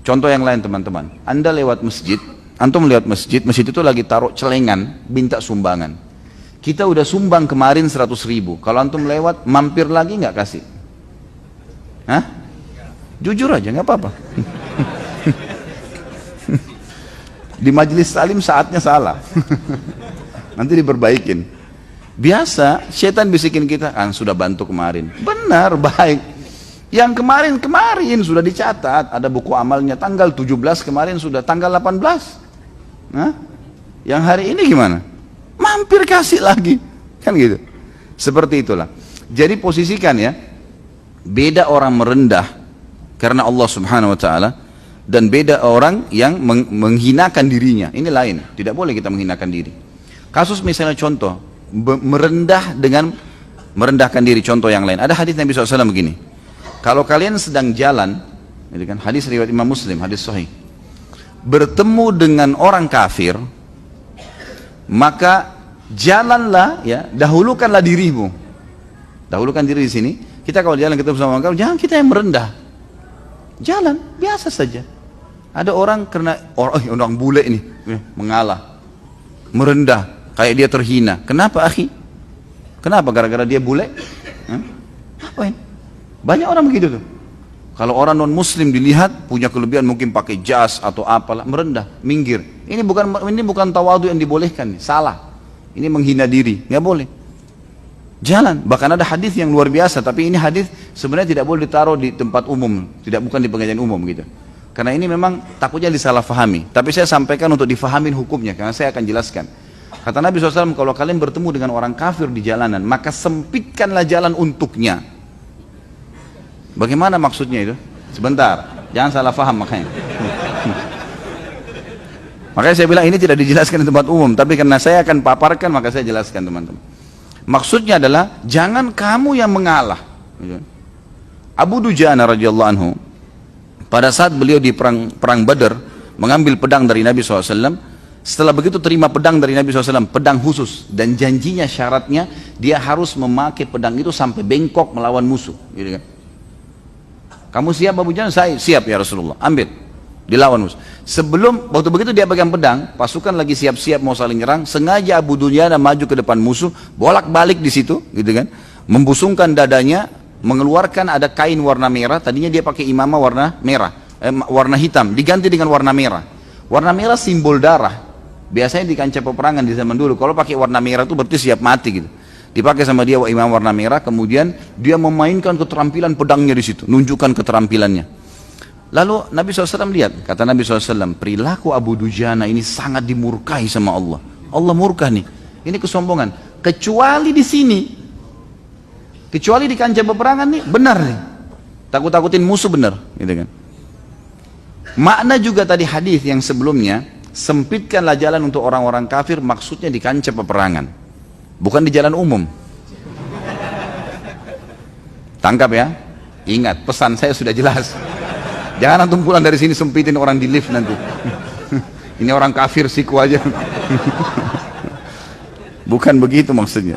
Contoh yang lain teman-teman, Anda lewat masjid, antum lewat masjid, masjid itu lagi taruh celengan, minta sumbangan. Kita udah sumbang kemarin 100.000, kalau antum lewat, mampir lagi nggak kasih? Hah? Jujur aja, nggak apa-apa. Di majelis salim saatnya salah. Nanti diperbaikin. Biasa, setan bisikin kita, kan sudah bantu kemarin. Benar, baik. Yang kemarin sudah dicatat, ada buku amalnya, tanggal 17 kemarin sudah, tanggal 18. Nah, yang hari ini gimana? Mampir kasih lagi, kan gitu. Seperti itulah. Jadi posisikan ya, beda orang merendah karena Allah Subhanahu Wa Taala, dan beda orang yang menghinakan dirinya. Ini lain, tidak boleh kita menghinakan diri. Kasus misalnya contoh, merendah dengan merendahkan diri, contoh yang lain. Ada hadis Nabi SAW begini, kalau kalian sedang jalan, gitu kan, hadis riwayat Imam Muslim, hadis sahih, bertemu dengan orang kafir, maka jalanlah, ya, dahulukanlah dirimu. Dahulukan diri di sini. Kita kalau jalan ketemu sama orang kafir, jangan kita yang merendah. Jalan biasa saja. Ada orang karena orang bule ini mengalah, merendah, kayak dia terhina. Kenapa akhi? Kenapa? Gara-gara dia bule? Apain? Banyak orang begitu tuh. Kalau orang non muslim dilihat punya kelebihan, mungkin pakai jas atau apalah, merendah, minggir. Ini bukan tawadu yang dibolehkan, salah. Ini menghina diri, nggak boleh. Jalan, bahkan ada hadis yang luar biasa, tapi ini hadis sebenarnya tidak boleh ditaruh di tempat umum, bukan di pengajian umum gitu. Karena ini memang takutnya disalahfahami. Tapi saya sampaikan untuk difahamin hukumnya, karena saya akan jelaskan. Kata Nabi SAW, kalau kalian bertemu dengan orang kafir di jalanan, maka sempitkanlah jalan untuknya. Bagaimana maksudnya itu? Sebentar, jangan salah faham makanya. Makanya saya bilang ini tidak dijelaskan di tempat umum, tapi karena saya akan paparkan maka saya jelaskan teman-teman. Maksudnya adalah jangan kamu yang mengalah. Abu Dujana radhiyallahu anhu, pada saat beliau di perang Badar mengambil pedang dari Nabi SAW, setelah begitu terima pedang dari Nabi SAW, pedang khusus, dan janjinya syaratnya dia harus memakai pedang itu sampai bengkok melawan musuh, gitu kan? Kamu siap Abu Dujana? Saya siap ya Rasulullah. Ambil, dilawan musuh. Sebelum waktu begitu dia pegang pedang, pasukan lagi siap-siap mau saling nyerang, sengaja Abu Dujana maju ke depan musuh, bolak-balik di situ, gitu kan? Membusungkan dadanya, mengeluarkan ada kain warna merah. Tadinya dia pakai imamah warna merah, warna hitam, diganti dengan warna merah. Warna merah simbol darah. Biasanya di kancah peperangan di zaman dulu, kalau pakai warna merah itu berarti siap mati gitu. Dipakai sama dia imam warna merah, kemudian dia memainkan keterampilan pedangnya di situ, nunjukkan keterampilannya. Lalu Nabi SAW lihat, kata Nabi SAW, perilaku Abu Dujana ini sangat dimurkai sama Allah. Allah murka nih, ini kesombongan. Kecuali di sini, kecuali di kancah peperangan nih, benar nih. Takut-takutin musuh benar, gitu kan. Makna juga tadi hadis yang sebelumnya, sempitkanlah jalan untuk orang-orang kafir, maksudnya di kancah peperangan, bukan di jalan umum. Tangkap ya, ingat pesan saya sudah jelas. Jangan antum pulang dari sini sempitin orang di lift nanti. Ini orang kafir siku aja. Bukan begitu maksudnya.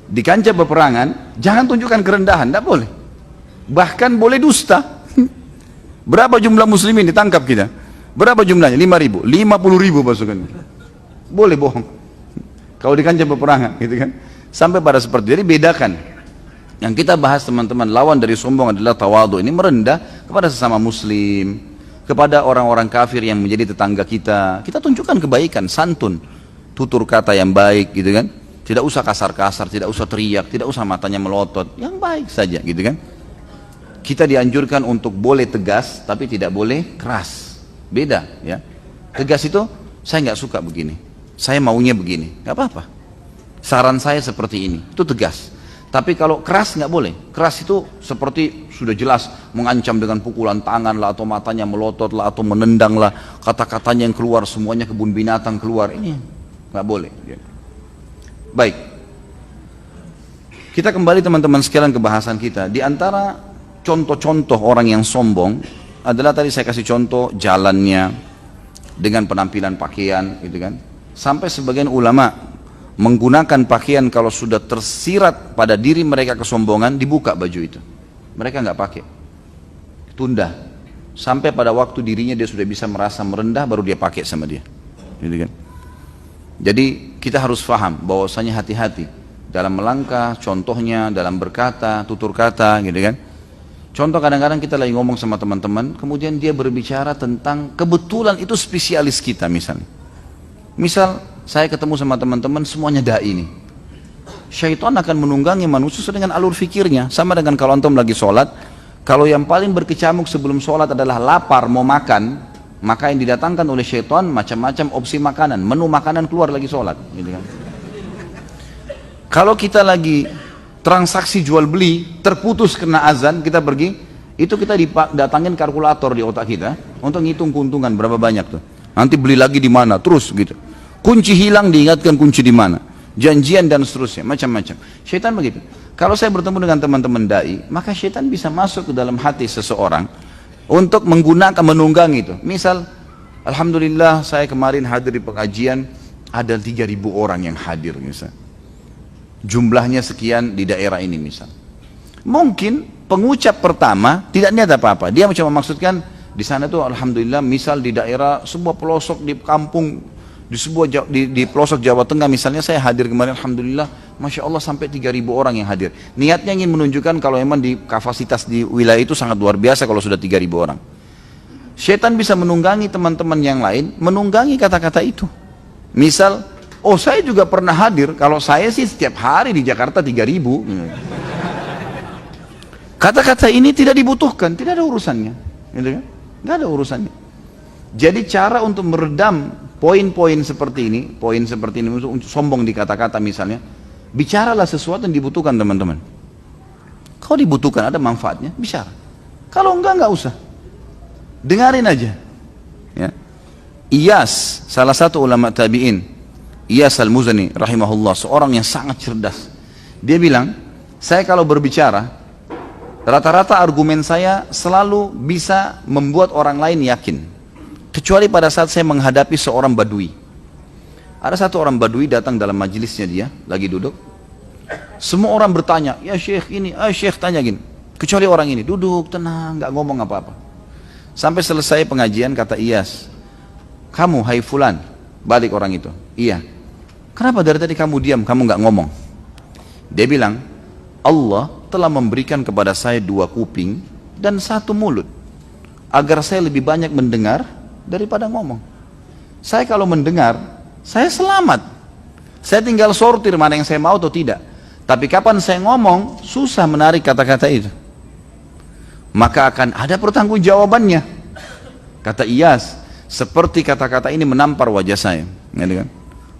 Di kancah peperangan jangan tunjukkan kerendahan, tidak boleh. Bahkan boleh dusta. Berapa jumlah muslimin ditangkap kita? Berapa jumlahnya? 5.000, 50.000 pasukan. Boleh bohong. Kalau di kancah peperangan, gitu kan? Sampai pada seperti itu. Jadi bedakan. Yang kita bahas teman-teman, lawan dari sombong adalah tawadhu. Ini merendah kepada sesama muslim, kepada orang-orang kafir yang menjadi tetangga kita. Kita tunjukkan kebaikan, santun, tutur kata yang baik, gitu kan? Tidak usah kasar-kasar, tidak usah teriak, tidak usah matanya melotot, yang baik saja, gitu kan? Kita dianjurkan untuk boleh tegas, tapi tidak boleh keras. Beda, ya. Tegas itu, saya nggak suka begini, saya maunya begini, nggak apa-apa. Saran saya seperti ini, itu tegas. Tapi kalau keras nggak boleh. Keras itu seperti sudah jelas mengancam dengan pukulan tangan lah, atau matanya melotot lah, atau menendang lah, kata-katanya yang keluar semuanya kebun binatang keluar. Ini nggak boleh. Baik, kita kembali teman-teman sekalian ke bahasan kita. Di antara contoh-contoh orang yang sombong adalah tadi saya kasih contoh jalannya dengan penampilan pakaian, gitu kan. Sampai sebagian ulama menggunakan pakaian kalau sudah tersirat pada diri mereka kesombongan, dibuka baju itu. Mereka nggak pakai, tunda. sampai pada waktu dirinya dia sudah bisa merasa merendah, baru dia pakai sama dia. Gitu kan? Jadi kita harus paham bahwasanya hati-hati dalam melangkah, contohnya dalam berkata, tutur kata, gitu kan. Contoh kadang-kadang kita lagi ngomong sama teman-teman, kemudian dia berbicara tentang kebetulan itu spesialis kita misalnya. Misal saya ketemu sama teman-teman semuanya dai nih. Syaitan akan menunggangi manusia dengan alur fikirnya. Sama dengan kalau antum lagi sholat, kalau yang paling berkecamuk sebelum sholat adalah lapar mau makan, maka yang didatangkan oleh syaitan macam-macam opsi makanan, menu makanan keluar lagi sholat, gitu kan. Kalau kita lagi transaksi jual beli terputus kena azan, kita pergi, itu kita datangin kalkulator di otak kita untuk ngitung keuntungan berapa banyak tuh. Nanti beli lagi di mana, terus gitu. Kunci hilang diingatkan kunci di mana, janjian dan seterusnya, macam-macam. Syaitan begitu. Kalau saya bertemu dengan teman-teman dai, maka syaitan bisa masuk ke dalam hati seseorang untuk menggunakan, menunggang itu. Misal, alhamdulillah saya kemarin hadir di pengajian, ada 3.000 orang yang hadir misal. Jumlahnya sekian di daerah ini misal. Mungkin pengucap pertama tidak niat apa-apa. Dia cuma maksudkan di sana tuh alhamdulillah, misal di daerah sebuah pelosok di kampung, di pelosok Jawa Tengah misalnya, saya hadir kemarin alhamdulillah, Masya Allah sampai 3.000 orang yang hadir. Niatnya ingin menunjukkan kalau memang di kapasitas di wilayah itu sangat luar biasa kalau sudah 3.000 orang. Syaitan bisa menunggangi teman-teman yang lain, menunggangi kata-kata itu. Misal, oh saya juga pernah hadir, kalau saya sih setiap hari di Jakarta 3.000. Kata-kata ini tidak dibutuhkan, tidak ada urusannya, gitu kan? Nggak ada urusannya. Jadi cara untuk meredam poin-poin seperti ini untuk sombong di kata-kata misalnya, bicaralah sesuatu yang dibutuhkan teman-teman. Kalau dibutuhkan ada manfaatnya, bicara. Kalau enggak usah. Dengarin aja. Ya. Iyas, salah satu ulama tabi'in, Iyas al-Muzani rahimahullah, seorang yang sangat cerdas. Dia bilang, saya kalau berbicara, rata-rata argumen saya selalu bisa membuat orang lain yakin. Kecuali pada saat saya menghadapi seorang badui. Ada satu orang badui datang dalam majelisnya dia, lagi duduk. Semua orang bertanya, ya syekh ini, syekh tanya gini. Kecuali orang ini, duduk tenang, gak ngomong apa-apa. Sampai selesai pengajian kata Iyas, kamu hai fulan, balik orang itu. Iya. Kenapa dari tadi kamu diam, kamu gak ngomong? Dia bilang, Allah telah memberikan kepada saya 2 kuping dan 1 mulut, agar saya lebih banyak mendengar daripada ngomong. Saya kalau mendengar, saya selamat. Saya tinggal sortir mana yang saya mau atau tidak. Tapi kapan saya ngomong, susah menarik kata-kata itu. Maka akan ada pertanggungjawabannya. Kata Iyas, seperti kata-kata ini menampar wajah saya.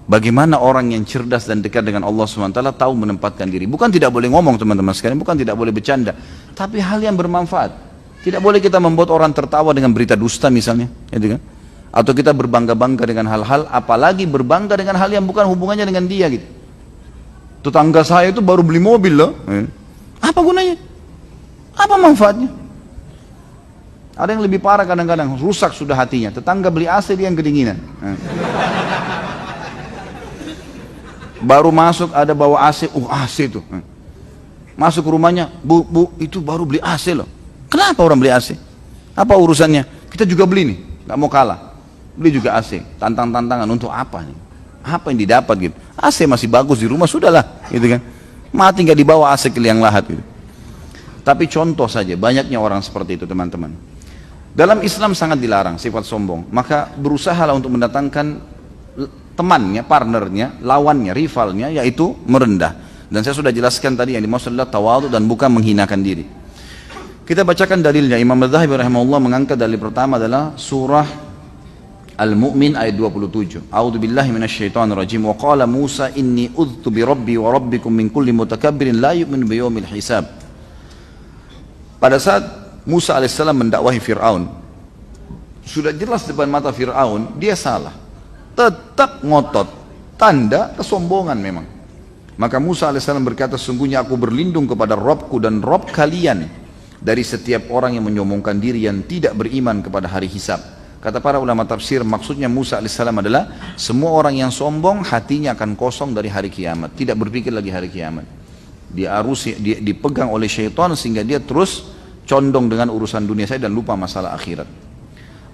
Bagaimana orang yang cerdas dan dekat dengan Allah SWT tahu menempatkan diri. Bukan tidak boleh ngomong teman-teman sekalian, bukan tidak boleh bercanda, tapi hal yang bermanfaat. Tidak boleh kita membuat orang tertawa dengan berita dusta misalnya, gitu kan? Atau kita berbangga-bangga dengan hal-hal, apalagi berbangga dengan hal yang bukan hubungannya dengan dia gitu. Tetangga saya itu baru beli mobil loh. Apa gunanya? Apa manfaatnya? Ada yang lebih parah kadang-kadang, rusak sudah hatinya. Tetangga beli AC, dia yang kedinginan. Baru masuk ada bawa AC, AC itu. Masuk ke rumahnya, bu itu baru beli AC loh. Kenapa orang beli AC? Apa urusannya? Kita juga beli nih, nggak mau kalah. Beli juga AC, tantang-tantangan untuk apa nih? Apa yang didapat gitu? AC masih bagus di rumah, sudahlah, gitu kan? Mati nggak dibawa AC ke liang lahat gitu. Tapi contoh saja, banyaknya orang seperti itu teman-teman. Dalam Islam sangat dilarang sifat sombong. Maka berusahalah untuk mendatangkan temannya, partnernya, lawannya, rivalnya, yaitu merendah. Dan saya sudah jelaskan tadi yang dimaksud adalah tawadhu dan bukan menghinakan diri. Kita bacakan dalilnya. Imam Adz-Dzahabi rahimahullah mengangkat dalil pertama adalah surah Al-Mu'min ayat 27. A'udzu billahi minasyaitonir rajim. Wa qala Musa inni udhtu bi rabbi wa rabbikum min kulli mutakabbirin la yu'minu bi yaumil hisab. Pada saat Musa alaihissalam mendakwahi Fir'aun, sudah jelas depan mata Fir'aun, dia salah. Tetap ngotot, tanda kesombongan memang. Maka Musa alaihissalam berkata, sungguhnya aku berlindung kepada Rabbku dan Rabb kalian dari setiap orang yang menyombongkan diri yang tidak beriman kepada hari hisab. Kata para ulama tafsir, maksudnya Musa alaihissalam adalah semua orang yang sombong hatinya akan kosong dari hari kiamat, tidak berpikir lagi hari kiamat. Dia dipegang oleh syaitan sehingga dia terus condong dengan urusan dunia saya dan lupa masalah akhirat.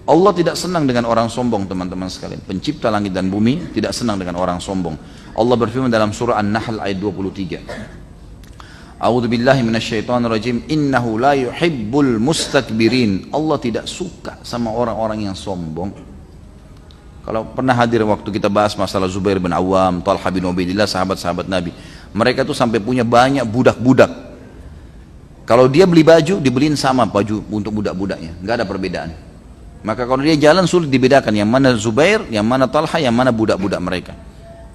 Allah tidak senang dengan orang sombong, teman-teman sekalian. Pencipta langit dan bumi tidak senang dengan orang sombong. Allah berfirman dalam surah An-Nahl ayat 23. A'udzu billahi minasyaitonir rajim. Innahu la yuhibbul mustakbirin. Allah tidak suka sama orang-orang yang sombong. Kalau pernah hadir waktu kita bahas masalah Zubair bin Awam, Talha bin Ubaidillah, sahabat-sahabat Nabi. Mereka tuh sampai punya banyak budak-budak. Kalau dia beli baju, dibeliin sama baju untuk budak-budaknya. Nggak ada perbedaan. Maka kalau dia jalan sulit dibedakan yang mana Zubair, yang mana Talha, yang mana budak-budak mereka.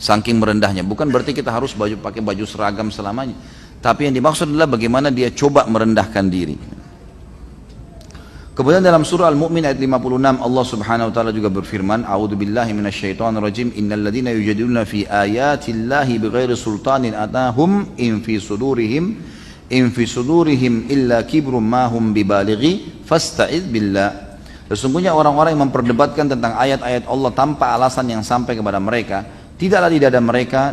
Saking merendahnya. Bukan berarti kita harus pakai baju seragam selamanya. Tapi yang dimaksud adalah bagaimana dia coba merendahkan diri. Kemudian dalam surah Al-Mu'min ayat 56 Allah Subhanahu wa taala juga berfirman, A'udzubillahi minasyaitonir rajim. Innal ladzina yujadiluna fi ayatillahi bighairi sultanin atahum in fi sudurihim illa kibrum ma hum bibalighi fasta'iz billah. Sesungguhnya orang-orang yang memperdebatkan tentang ayat-ayat Allah tanpa alasan yang sampai kepada mereka, tidaklah di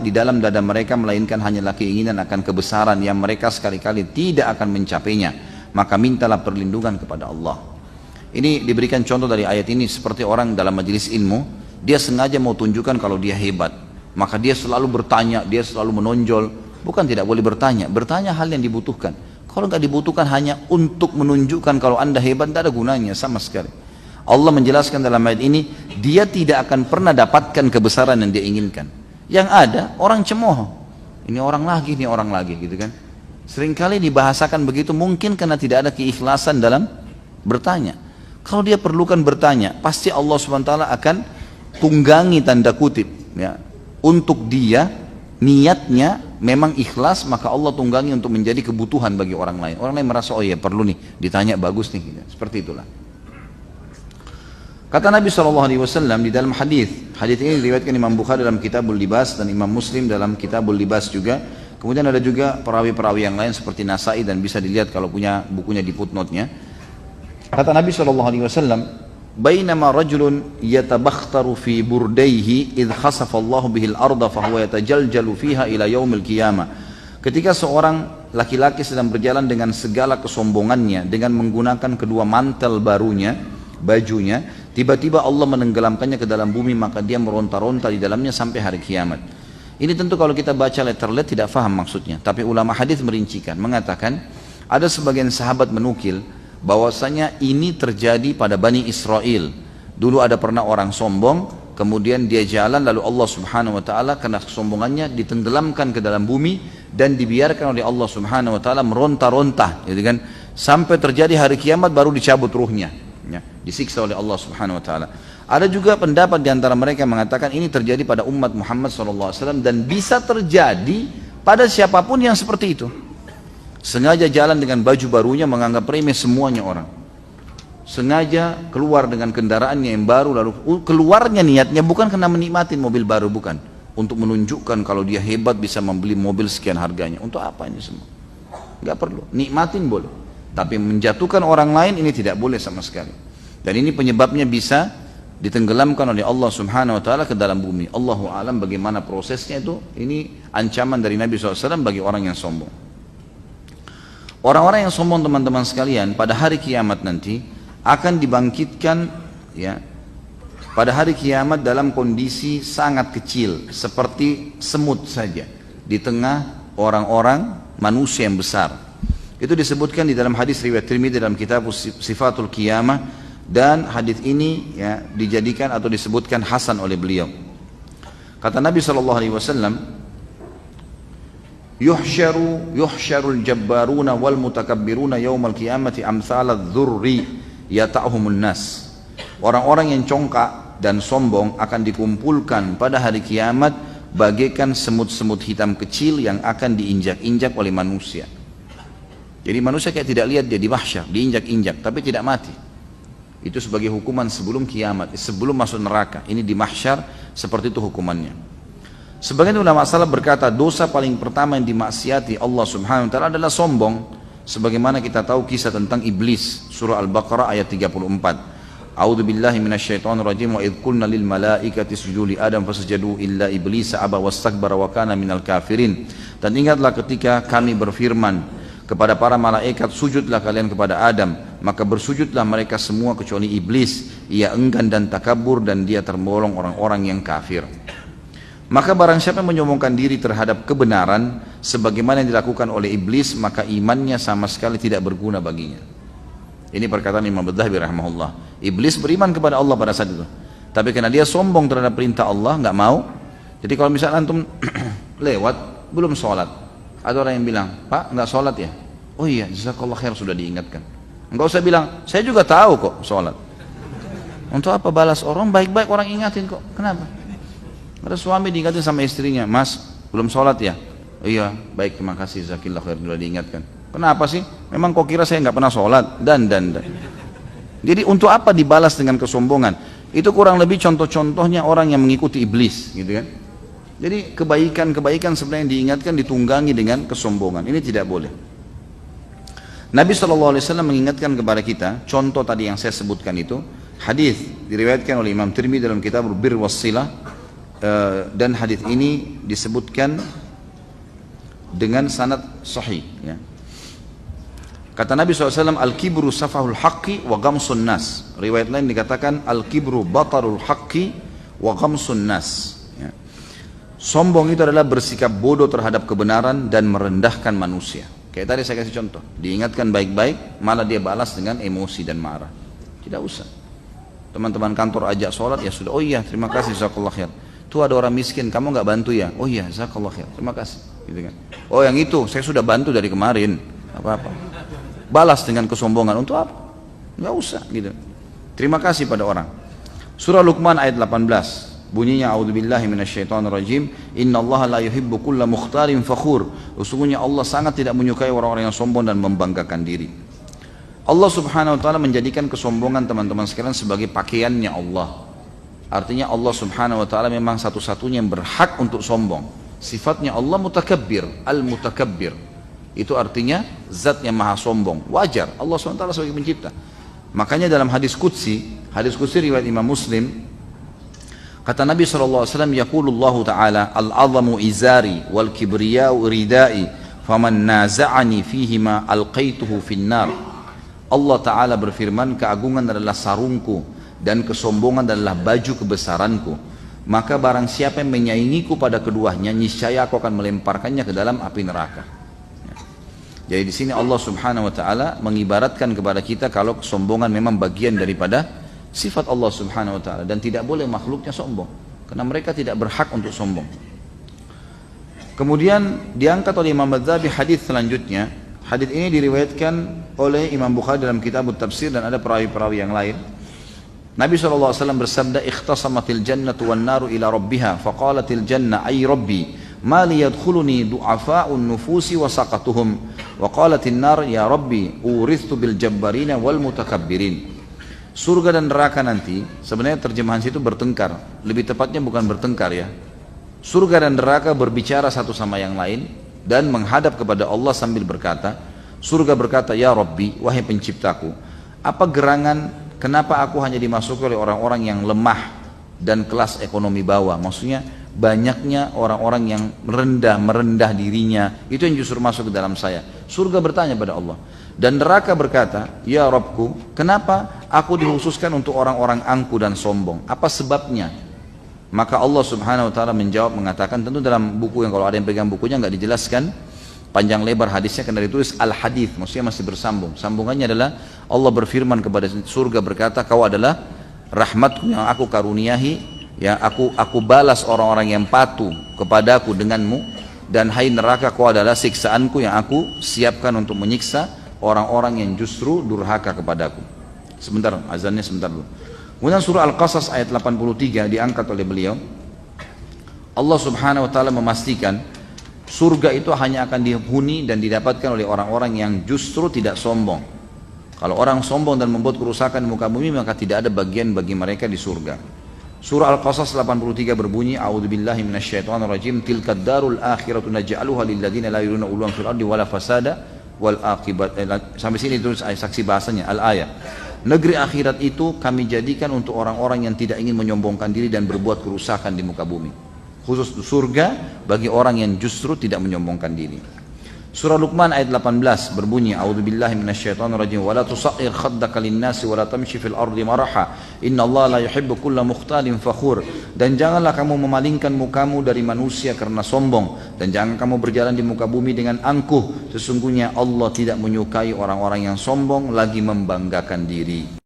dalam dada mereka melainkan hanyalah keinginan akan kebesaran yang mereka sekali-kali tidak akan mencapainya. Maka mintalah perlindungan kepada Allah. Ini diberikan contoh dari ayat ini seperti orang dalam majelis ilmu, dia sengaja mau tunjukkan kalau dia hebat. Maka dia selalu bertanya, dia selalu menonjol. Bukan tidak boleh bertanya hal yang dibutuhkan. Kalau nggak dibutuhkan hanya untuk menunjukkan kalau anda hebat, tidak ada gunanya sama sekali. Allah menjelaskan dalam ayat ini, dia tidak akan pernah dapatkan kebesaran yang dia inginkan. Yang ada, orang cemooh. Ini orang lagi gitu kan. Seringkali dibahasakan begitu mungkin karena tidak ada keikhlasan dalam bertanya. Kalau dia perlukan bertanya, pasti Allah SWT akan tunggangi tanda kutip. Ya. Untuk dia, niatnya memang ikhlas, maka Allah tunggangi untuk menjadi kebutuhan bagi orang lain. Orang lain merasa, oh iya perlu nih, ditanya bagus nih. Gitu. Seperti itulah. Kata Nabi SAW di dalam hadis ini diriwayatkan Imam Bukhari dalam Kitabul Libas dan Imam Muslim dalam Kitabul Libas juga. Kemudian ada juga perawi-perawi yang lain seperti Nasai dan bisa dilihat kalau punya bukunya di footnote-nya. Kata Nabi SAW, Bainama rajulun yatabakhtaru fi burdaihi idh khasafa Allah bihil arda fahuwa yatajaljalu fiha ila yaumil qiyamah. Ketika seorang laki-laki sedang berjalan dengan segala kesombongannya dengan menggunakan kedua mantel barunya, bajunya, tiba-tiba Allah menenggelamkannya ke dalam bumi, maka dia meronta-ronta di dalamnya sampai hari kiamat. Ini tentu kalau kita baca letterlet tidak faham maksudnya, tapi ulama hadis merincikan, mengatakan ada sebagian sahabat menukil bahwasanya ini terjadi pada Bani Israel. Dulu ada pernah orang sombong, kemudian dia jalan, lalu Allah Subhanahu wa taala karena kesombongannya ditenggelamkan ke dalam bumi dan dibiarkan oleh Allah Subhanahu wa taala meronta-ronta, gitu kan, sampai terjadi hari kiamat baru dicabut ruhnya. Ya, disiksa oleh Allah Subhanahu wa taala. Ada juga pendapat di antara mereka yang mengatakan ini terjadi pada umat Muhammad SAW dan bisa terjadi pada siapapun yang seperti itu. Sengaja jalan dengan baju barunya menganggap remeh semuanya orang. Sengaja keluar dengan kendaraannya yang baru, lalu keluarnya niatnya bukan karena menikmati mobil baru, bukan. Untuk menunjukkan kalau dia hebat bisa membeli mobil sekian harganya. Untuk apa ini semua? Enggak perlu. Nikmatin boleh. Tapi menjatuhkan orang lain ini tidak boleh sama sekali. Dan ini penyebabnya bisa ditenggelamkan oleh Allah Subhanahu wa taala ke dalam bumi. Allahu a'lam bagaimana prosesnya itu. Ini ancaman dari Nabi SAW bagi orang yang sombong. Orang-orang yang sombong, teman-teman sekalian, pada hari kiamat nanti akan dibangkitkan, ya, pada hari kiamat dalam kondisi sangat kecil, seperti semut saja di tengah orang-orang manusia yang besar. Itu disebutkan di dalam hadis riwayat Tirmidzi dalam kitab Sifatul Qiyamah, dan hadis ini ya dijadikan atau disebutkan hasan oleh beliau. Kata Nabi SAW, yuhsyarul jabbaruna wal mutakabbiruna yaumal qiyamati amsalad dzurri yata'humun nas. Orang-orang yang congkak dan sombong akan dikumpulkan pada hari kiamat bagaikan semut-semut hitam kecil yang akan diinjak-injak oleh manusia. Jadi manusia kayak tidak lihat dia di mahsyar, diinjak-injak tapi tidak mati. Itu sebagai hukuman sebelum kiamat, sebelum masuk neraka. Ini di mahsyar seperti itu hukumannya. Sebagian ulama salaf berkata dosa paling pertama yang dimaksiati Allah Subhanahu wa taala adalah sombong. Sebagaimana kita tahu kisah tentang iblis, surah Al-Baqarah ayat 34. A'udzu billahi minasyaitonir rajim wa idz qulna lil malaikati isjudu li adam fasajadu illa iblisa aba wastakbara wa kana minal kafirin. Dan ingatlah ketika kami berfirman kepada para malaikat, sujudlah kalian kepada Adam, maka bersujudlah mereka semua kecuali iblis. Ia enggan dan takabur dan dia tergolong orang-orang yang kafir. Maka barang siapa yang menyombongkan diri terhadap kebenaran sebagaimana yang dilakukan oleh iblis, maka imannya sama sekali tidak berguna baginya. Ini perkataan Imam Adz-Dzahabi rahimahullah. Iblis beriman kepada Allah pada saat itu, tapi karena dia sombong terhadap perintah Allah, nggak mau. Jadi kalau misalnya antum lewat belum sholat, ada orang yang bilang, Pak nggak sholat ya? Oh iya, jazakallah khair, sudah diingatkan. Enggak usah bilang, saya juga tahu kok sholat. Untuk apa balas orang baik-baik, orang ingatin kok. Kenapa? Ada suami diingatin sama istrinya, Mas belum sholat ya? Oh iya, baik, terima kasih, jazakallah khair, sudah diingatkan. Kenapa sih? Memang kok kira saya nggak pernah sholat? Dan. Jadi untuk apa dibalas dengan kesombongan? Itu kurang lebih contoh-contohnya orang yang mengikuti iblis, gitu kan? Jadi kebaikan-kebaikan sebenarnya diingatkan ditunggangi dengan kesombongan. Ini tidak boleh. Nabi SAW mengingatkan kepada kita, contoh tadi yang saya sebutkan itu, hadis diriwayatkan oleh Imam Tirmidzi dalam kitab Bir Wassilah, dan hadis ini disebutkan dengan sanad sahih. Ya. Kata Nabi SAW, al-kibru safahul haqqi wa ghamsun nas. Riwayat lain dikatakan, al-kibru batarul haqqi wa ghamsun nas. Ya. Sombong itu adalah bersikap bodoh terhadap kebenaran dan merendahkan manusia. Kayak tadi saya kasih contoh, diingatkan baik-baik, malah dia balas dengan emosi dan marah. Tidak usah. Teman-teman kantor ajak sholat, ya sudah, oh iya terima kasih, jazakallah khair. Tuh ada orang miskin, kamu nggak bantu ya? Oh iya, jazakallah khair, terima kasih. Gitu kan. Oh yang itu, saya sudah bantu dari kemarin. Apa-apa. Balas dengan kesombongan, untuk apa? Nggak usah gitu. Terima kasih pada orang. Surah Luqman ayat 18. Bunyinya, a'udzubillahi minasyaitonirrajim, innallaha la yuhibbu kulla mukhtalin fakhur. Sesungguhnya Allah sangat tidak menyukai orang-orang yang sombong dan membanggakan diri. Allah Subhanahu wa taala menjadikan kesombongan teman-teman sekalian sebagai pakaiannya Allah. Artinya Allah Subhanahu wa taala memang satu-satunya yang berhak untuk sombong. Sifatnya Allah mutakabbir, al-mutakabbir. Itu artinya zat yang maha sombong. Wajar Allah Subhanahu wa taala sebagai pencipta. Makanya dalam hadis qudsi riwayat Imam Muslim, kata Nabi SAW, yaqulullahu ta'ala, al-azamu izari wal kibriyau ridai, faman naza'ani fihima alqaituhu finnar. Allah Ta'ala berfirman, keagungan adalah sarungku dan kesombongan adalah baju kebesaranku. Maka barang siapa yang menyaingiku pada keduanya, niscaya aku akan melemparkannya ke dalam api neraka. Jadi di sini Allah Subhanahu wa taala mengibaratkan kepada kita kalau kesombongan memang bagian daripada sifat Allah Subhanahu wa taala, dan tidak boleh makhluknya sombong karena mereka tidak berhak untuk sombong. Kemudian diangkat oleh Imam Adz-Dzahabi hadis selanjutnya. Hadis ini diriwayatkan oleh Imam Bukhari dalam kitab Tafsir dan ada perawi-perawi yang lain. Nabi SAW bersabda, ikhtasamatil jannatu wan naru ila rabbiha faqalatil janna ay rabbi ma li yadkhuluni du'afa'un nufusi wa saqatuhum wa qalatin nar ya rabbi urithtu bil jabbarina wal mutakabbirin. Surga dan neraka nanti, sebenarnya terjemahan situ bertengkar, lebih tepatnya bukan bertengkar ya. Surga dan neraka berbicara satu sama yang lain dan menghadap kepada Allah sambil berkata, surga berkata, ya Rabbi, wahai penciptaku, apa gerangan, kenapa aku hanya dimasuki oleh orang-orang yang lemah dan kelas ekonomi bawah? Maksudnya banyaknya orang-orang yang merendah dirinya, itu yang justru masuk ke dalam saya. Surga bertanya pada Allah. Dan neraka berkata, ya Rabbku, kenapa aku dikhususkan untuk orang-orang angku dan sombong? Apa sebabnya? Maka Allah Subhanahu wa taala menjawab, mengatakan, tentu dalam buku yang kalau ada yang pegang bukunya nggak dijelaskan panjang lebar hadisnya, karena ditulis al-hadith, maksudnya masih bersambung. Sambungannya adalah Allah berfirman kepada surga berkata, kau adalah rahmatku yang aku karuniahi, yang aku balas orang-orang yang patuh kepadaku denganmu, dan hai neraka, kau adalah siksaanku yang aku siapkan untuk menyiksa orang-orang yang justru durhaka kepadaku. Sebentar, azannya sebentar dulu. Kemudian surah Al-Qasas ayat 83 diangkat oleh beliau. Allah Subhanahu wa taala memastikan surga itu hanya akan dihuni dan didapatkan oleh orang-orang yang justru tidak sombong. Kalau orang sombong dan membuat kerusakan di muka bumi, maka tidak ada bagian bagi mereka di surga. Surah Al-Qasas 83 berbunyi, a'udzubillahi minasyaitonirrajim, tilkad darul akhiratu naj'aluha lil ladzina la yuriduna uluwan fil ardi wala fasada wal akibat. Sampai sini terus saksi bahasanya al-ayat. Negeri akhirat itu kami jadikan untuk orang-orang yang tidak ingin menyombongkan diri dan berbuat kerusakan di muka bumi. Khusus surga bagi orang yang justru tidak menyombongkan diri. Surah Luqman ayat 18 berbunyi, A'udzubillahi minasyaitonirrajim, wa la tusaghir khaddaka lin-nasi wa la tamshi fil ardi maraha, innallaha la yuhibbu kulla mukhtalin fakhur. Dan janganlah kamu memalingkan mukamu dari manusia karena sombong, dan jangan kamu berjalan di muka bumi dengan angkuh. Sesungguhnya Allah tidak menyukai orang-orang yang sombong lagi membanggakan diri.